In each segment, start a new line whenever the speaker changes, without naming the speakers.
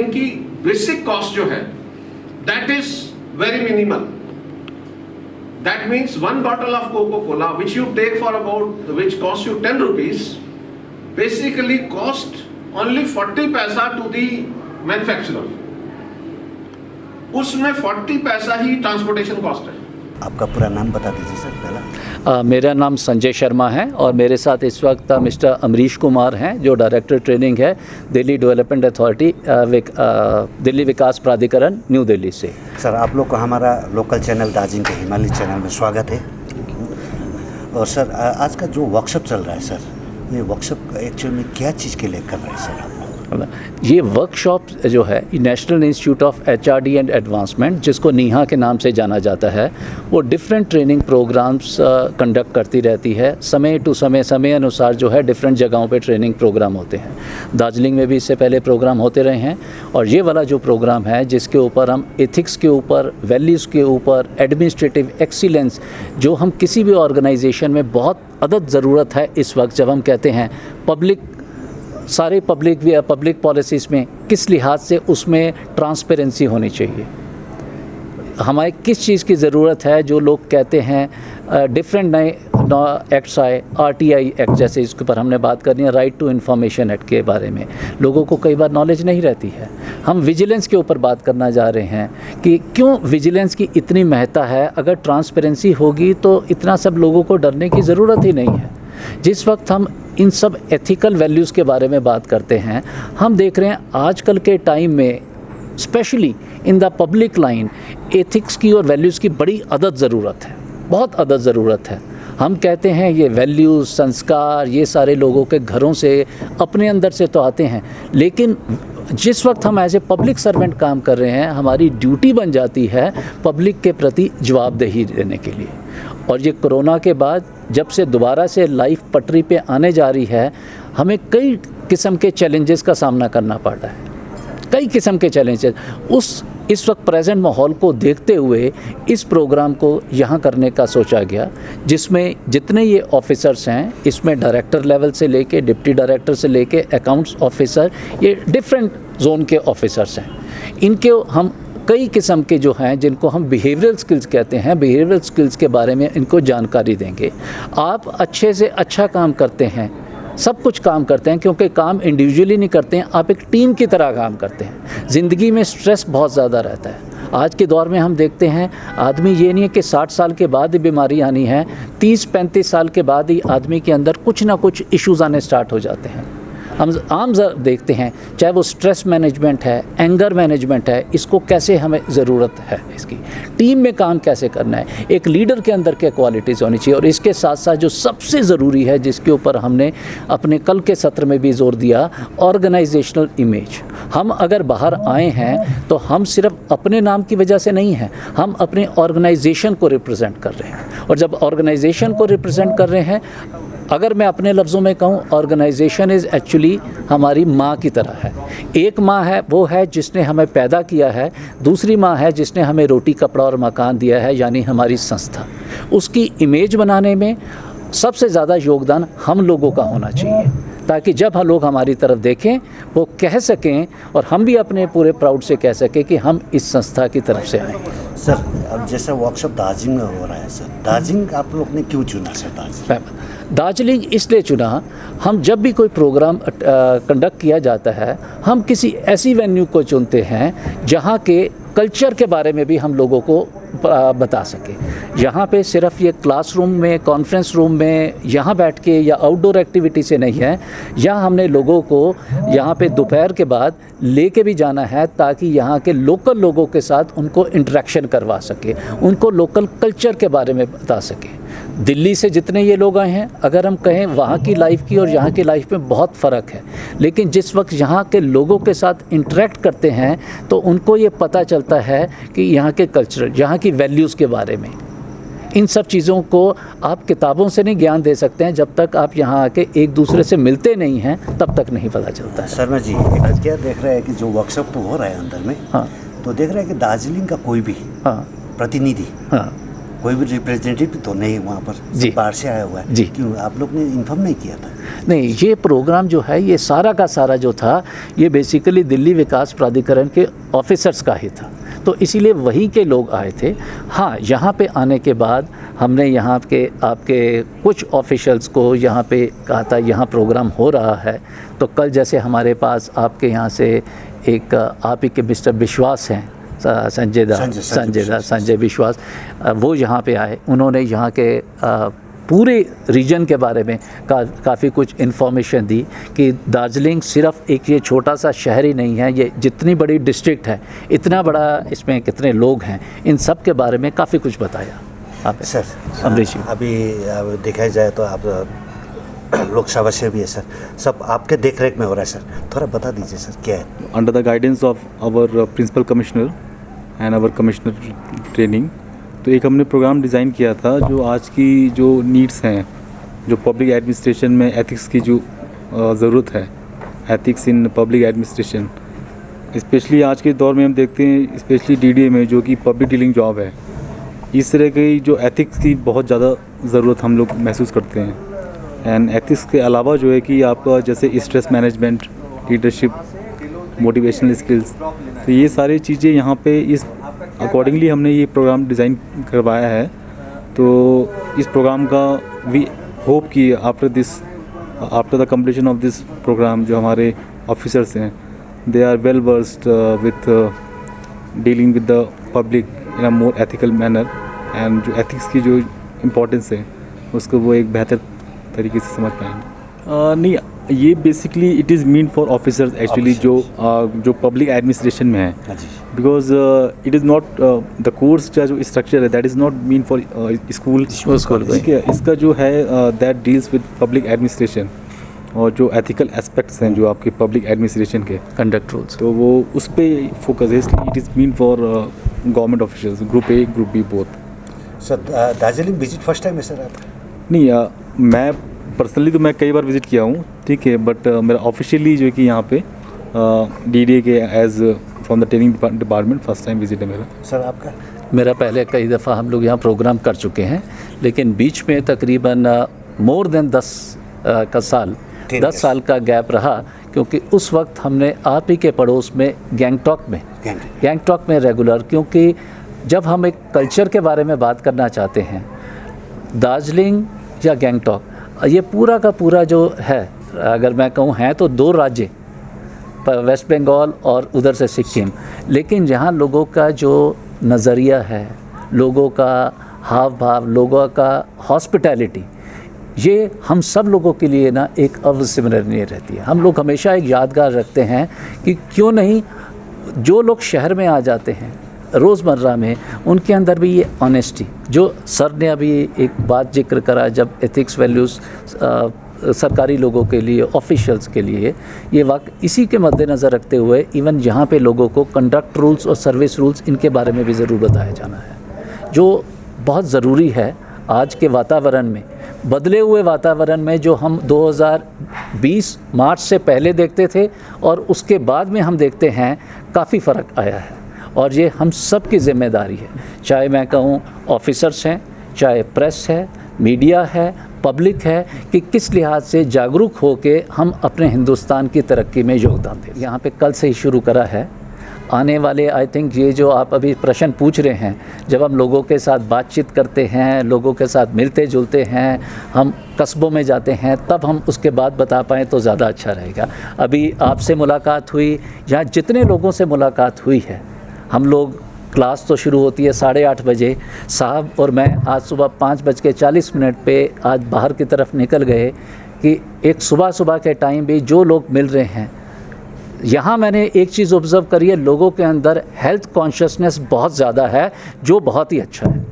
इनकी basic cost जो है that is very minimal. That means one bottle of Coca-Cola which you take for about, which costs you 10 rupees, basically cost only 40 पैसा to the manufacturer. उसमें 40 पैसा ही transportation cost है.
आपका पूरा नाम बता दीजिए सर पहला.
मेरा नाम संजय शर्मा है और मेरे साथ इस वक्त मिस्टर अमरीश कुमार हैं जो डायरेक्टर ट्रेनिंग है दिल्ली डेवलपमेंट अथॉरिटी दिल्ली विकास प्राधिकरण न्यू दिल्ली से.
सर आप लोग को हमारा लोकल चैनल दार्जिलिंग के हिमालय चैनल में स्वागत है. और सर आज का जो वर्कशॉप चल रहा है सर, ये वर्कशॉप एक्चुअल में क्या चीज़ के लिए कर रहे हैं सर आप?
ये वर्कशॉप जो है national institute of HRD and advancement, जिसको नीहा के नाम से जाना जाता है, वो डिफरेंट ट्रेनिंग प्रोग्राम्स कंडक्ट करती रहती है. समय टू समय अनुसार जो है डिफरेंट जगहों पे ट्रेनिंग प्रोग्राम होते हैं. दार्जिलिंग में भी इससे पहले प्रोग्राम होते रहे हैं और ये वाला जो प्रोग्राम है जिसके ऊपर हम एथिक्स के ऊपर, वैल्यूज़ के ऊपर, एडमिनिस्ट्रेटिव एक्सीलेंस, जो हम किसी भी ऑर्गेनाइजेशन में बहुत अदद ज़रूरत है इस वक्त, जब हम कहते हैं सारे पब्लिक पॉलिसीज़ में किस लिहाज से उसमें ट्रांसपेरेंसी होनी चाहिए, हमारे किस चीज़ की ज़रूरत है. जो लोग कहते हैं डिफरेंट नए एक्ट्स आए, आरटीआई एक्ट जैसे, इसके ऊपर हमने बात करनी है. राइट टू इन्फॉर्मेशन एक्ट के बारे में लोगों को कई बार नॉलेज नहीं रहती है. हम विजिलेंस के ऊपर बात करना जा रहे हैं कि क्यों विजिलेंस की इतनी महत्ता है. अगर ट्रांसपेरेंसी होगी तो इतना सब लोगों को डरने की ज़रूरत ही नहीं है. जिस वक्त हम इन सब एथिकल वैल्यूज़ के बारे में बात करते हैं, हम देख रहे हैं आजकल के टाइम में specially in the public line ethics की और वैल्यूज़ की बड़ी अदद ज़रूरत है, बहुत अदद ज़रूरत है. हम कहते हैं ये वैल्यूज़, संस्कार, ये सारे लोगों के घरों से, अपने अंदर से तो आते हैं, लेकिन जिस वक्त हम एज ए पब्लिक सर्वेंट काम कर रहे हैं, हमारी ड्यूटी बन जाती है पब्लिक के प्रति जवाबदेही देने के लिए. और ये कोरोना के बाद जब से दोबारा से लाइफ पटरी पे आने जा रही है, हमें कई किस्म के चैलेंजेस का सामना करना पड़ रहा है, कई किस्म के चैलेंजेस. इस वक्त प्रेजेंट माहौल को देखते हुए इस प्रोग्राम को यहाँ करने का सोचा गया, जिसमें जितने ये ऑफिसर्स हैं, इसमें डायरेक्टर लेवल से लेके डिप्टी डायरेक्टर से लेके अकाउंट्स ऑफिसर, ये डिफरेंट जोन के ऑफिसर्स हैं. इनके हम कई किस्म के जो हैं जिनको हम बिहेवियरल स्किल्स कहते हैं, बिहेवियरल स्किल्स के बारे में इनको जानकारी देंगे. आप अच्छे से अच्छा काम करते हैं, सब कुछ काम करते हैं, क्योंकि काम इंडिविजुअली नहीं करते हैं, आप एक टीम की तरह काम करते हैं. ज़िंदगी में स्ट्रेस बहुत ज़्यादा रहता है. आज के दौर में हम देखते हैं आदमी ये नहीं है कि 60 साल के बाद ही बीमारी आनी है, 30-35 साल के बाद ही आदमी के अंदर कुछ ना कुछ इश्यूज़ आने स्टार्ट हो जाते हैं. हम आम देखते हैं, चाहे वो स्ट्रेस मैनेजमेंट है, एंगर मैनेजमेंट है, इसको कैसे हमें ज़रूरत है, इसकी टीम में काम कैसे करना है, एक लीडर के अंदर क्या क्वालिटीज़ होनी चाहिए. और इसके साथ साथ जो सबसे ज़रूरी है, जिसके ऊपर हमने अपने कल के सत्र में भी जोर दिया, ऑर्गेनाइजेशनल इमेज. हम अगर बाहर आए हैं तो हम सिर्फ अपने नाम की वजह से नहीं हैं, हम अपने ऑर्गेनाइजेशन को रिप्रेजेंट कर रहे हैं. और जब ऑर्गेनाइजेशन को रिप्रेजेंट कर रहे हैं, अगर मैं अपने लफ्ज़ों में कहूँ, ऑर्गेनाइजेशन इज़ एक्चुअली हमारी माँ की तरह है. एक माँ है, वो है जिसने हमें पैदा किया है. दूसरी माँ है जिसने हमें रोटी, कपड़ा और मकान दिया है, यानी हमारी संस्था. उसकी इमेज बनाने में सबसे ज़्यादा योगदान हम लोगों का होना चाहिए, ताकि जब लोग हमारी तरफ देखें वो कह सकें, और हम भी अपने पूरे प्राउड से कह सकें कि हम इस संस्था की तरफ से आए.
सर अब जैसा वर्कशॉप दार्जिलिंग में हो रहा है सर, दार्जिलिंग आप लोग ने क्यों चुना सर?
दार्जिलिंग इसलिए चुना, हम जब भी कोई प्रोग्राम कंडक्ट किया जाता है, हम किसी ऐसी वेन्यू को चुनते हैं जहाँ के कल्चर के बारे में भी हम लोगों को बता सके. यहाँ पे सिर्फ ये क्लासरूम में, कॉन्फ्रेंस रूम में यहाँ बैठ के या आउटडोर एक्टिविटी से नहीं है. यहाँ हमने लोगों को यहाँ पे दोपहर के बाद लेके भी जाना है, ताकि यहाँ के लोकल लोगों के साथ उनको इंटरेक्शन करवा सके, उनको लोकल कल्चर के बारे में बता सके. दिल्ली से जितने ये लोग आए हैं, अगर हम कहें वहाँ की लाइफ की और यहाँ की लाइफ में बहुत फ़र्क है, लेकिन जिस वक्त यहाँ के लोगों के साथ इंटरेक्ट करते हैं तो उनको ये पता चलता है कि यहाँ के कल्चर, यहाँ की वैल्यूज़ के बारे में. इन सब चीज़ों को आप किताबों से नहीं ज्ञान दे सकते हैं, जब तक आप यहाँ आके एक दूसरे से मिलते नहीं हैं तब तक नहीं पता चलता है.
शर्मा जी, क्या देख रहे हैं कि जो वर्कशॉप तो हो रहा है अंदर में, हाँ, तो देख रहे हैं कि दार्जिलिंग का कोई भी, हाँ, प्रतिनिधि, हाँ, कोई भी रिप्रेजेंटेटिव तो नहीं वहाँ पर,
जी।
बाहर से आया हुआ है
जी।
क्यों आप लोग ने इन्फॉर्म नहीं किया था?
नहीं, ये प्रोग्राम जो है ये सारा का सारा जो था ये बेसिकली दिल्ली विकास प्राधिकरण के ऑफिसर्स का ही था, तो इसीलिए वहीं के लोग आए थे। हाँ, यहाँ पे आने के बाद हमने यहाँ के आपके कुछ ऑफिशियल्स को यहाँ पे कहा था यहाँ प्रोग्राम हो रहा है, तो कल जैसे हमारे पास आपके यहाँ से एक आप ही के मिस्टर विश्वास हैं, संजय विश्वास, वो यहाँ पे आए। उन्होंने यहाँ के पूरे रीजन के बारे में काफ़ी कुछ इन्फॉर्मेशन दी कि दार्जिलिंग सिर्फ एक ये छोटा सा शहर ही नहीं है, ये जितनी बड़ी डिस्ट्रिक्ट है, इतना बड़ा इसमें कितने लोग हैं, इन सब के बारे में काफ़ी कुछ बताया। आप
सर
अमरीश जी,
अभी देखा जाए तो आप लोकसभा से भी है सर, सब आपके देख रेख में हो रहा है सर, थोड़ा बता दीजिए सर क्या है?
Under the guidance of our principal commissioner and our commissioner training, तो एक हमने प्रोग्राम डिज़ाइन किया था जो आज की जो नीड्स हैं, जो पब्लिक एडमिनिस्ट्रेशन में एथिक्स की जो ज़रूरत है, ethics in public administration, specially आज के दौर में हम देखते हैं, स्पेशली डीडीए में जो कि पब्लिक डीलिंग जॉब है, इस तरह की जो एथिक्स की बहुत ज़्यादा ज़रूरत हम लोग महसूस करते हैं। एंड एथिक्स के अलावा जो है कि आपका जैसे stress management, leadership, motivational skills, तो ये सारी चीज़ें यहाँ पे इस अकॉर्डिंगली हमने ये प्रोग्राम डिज़ाइन करवाया है। तो इस प्रोग्राम का वी होप कि after the completion of this program जो हमारे ऑफिसर्स हैं, they are well versed with dealing with the public in a more ethical manner, and जो एथिक्स की जो इम्पोर्टेंस है उसको वो एक बेहतर तरीके से समझ पाएंगे। नहीं, ये basically it is mean for officers actually जो पब्लिक एडमिनिस्ट्रेशन में है, because it is not the course का जो स्ट्रक्चर है that is not mean for school, ठीक है। इसका जो है that deals with public administration और जो एथिकल एस्पेक्ट्स हैं जो आपके पब्लिक एडमिनिस्ट्रेशन के
कंडक्ट रूल्स,
तो वो उस पर फोकस है, इसलिए it is mean for government officials, group A group B both.
Sir Darjeeling visit first time है सर आपका?
नहीं, मैं पर्सनली तो मैं कई बार विज़िट किया हूँ, ठीक है, बट मेरा ऑफिशियली जो है कि यहाँ पे डीडीए के as from the training department first time visit है मेरा।
सर आपका?
मेरा पहले कई दफ़ा हम लोग यहाँ प्रोग्राम कर चुके हैं, लेकिन बीच में तकरीबन मोर देन 10 साल का गैप रहा, क्योंकि उस वक्त हमने आप ही के पड़ोस में गैंगटॉक में रेगुलर, क्योंकि जब हम एक कल्चर के बारे में बात करना चाहते हैं, दार्जिलिंग या गैंगटॉक, ये पूरा का पूरा जो है, अगर मैं कहूँ हैं तो 2 राज्य, वेस्ट बंगाल और उधर से सिक्किम, लेकिन यहाँ लोगों का जो नज़रिया है, लोगों का हाव भाव, लोगों का हॉस्पिटैलिटी, ये हम सब लोगों के लिए ना एक अविस्मरणीय रहती है। हम लोग हमेशा एक यादगार रखते हैं कि क्यों नहीं जो लोग शहर में आ जाते हैं रोज़मर्रा में, उनके अंदर भी ये ऑनेस्टी, जो सर ने अभी एक बात जिक्र करा, जब एथिक्स वैल्यूज़ सरकारी लोगों के लिए, ऑफिशियल्स के लिए, ये वाक़ इसी के मद्देनज़र रखते हुए इवन यहाँ पे लोगों को कंडक्ट रूल्स और सर्विस रूल्स, इनके बारे में भी ज़रूर बताया जाना है, जो बहुत ज़रूरी है आज के वातावरण में, बदले हुए वातावरण में, जो हम 2020 मार्च से पहले देखते थे और उसके बाद में हम देखते हैं, काफ़ी फ़र्क आया है। और ये हम सब की ज़िम्मेदारी है, चाहे मैं कहूँ ऑफिसर्स हैं, चाहे प्रेस है, मीडिया है, पब्लिक है, कि किस लिहाज से जागरूक हो के हम अपने हिंदुस्तान की तरक्की में योगदान दें। यहाँ पे कल से ही शुरू करा है, आने वाले आई थिंक ये जो आप अभी प्रश्न पूछ रहे हैं, जब हम लोगों के साथ बातचीत करते हैं, लोगों के साथ मिलते जुलते हैं, हम कस्बों में जाते हैं, तब हम उसके बाद बता पाएँ तो ज़्यादा अच्छा रहेगा। अभी आपसे मुलाकात हुई, यहाँ जितने लोगों से मुलाकात हुई है, हम लोग क्लास तो शुरू होती है 8:30 बजे, साहब और मैं आज सुबह 5:40 पे आज बाहर की तरफ निकल गए कि एक सुबह के टाइम भी जो लोग मिल रहे हैं, यहाँ मैंने एक चीज़ ऑब्ज़र्व करी है, लोगों के अंदर हेल्थ कॉन्शियसनेस बहुत ज़्यादा है, जो बहुत ही अच्छा है,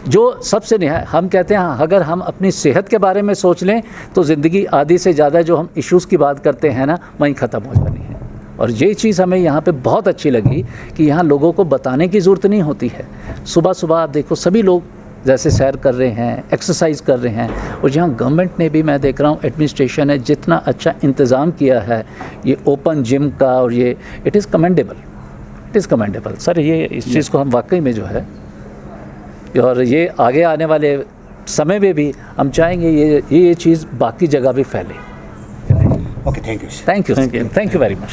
जो सबसे नया। हम कहते हैं अगर हम अपनी सेहत के बारे में सोच लें तो ज़िंदगी आधी से ज़्यादा जो हम इश्यूज़ की बात करते हैं ना, वहीं ख़त्म हो जानी है। और ये चीज़ हमें यहाँ पे बहुत अच्छी लगी कि यहाँ लोगों को बताने की ज़रूरत नहीं होती है। सुबह आप देखो सभी लोग जैसे सैर कर रहे हैं, एक्सरसाइज कर रहे हैं, और यहाँ गवर्नमेंट ने भी, मैं देख रहा हूँ एडमिनिस्ट्रेशन ने जितना अच्छा इंतज़ाम किया है, ये ओपन जिम का, और ये इट इज़ कमेंडेबल सर। ये इस चीज़ को हम वाकई में जो है और ये आगे आने वाले समय में भी हम चाहेंगे ये चीज़ बाकी जगह भी फैले।
Okay, thank you sir.
Thank you very much.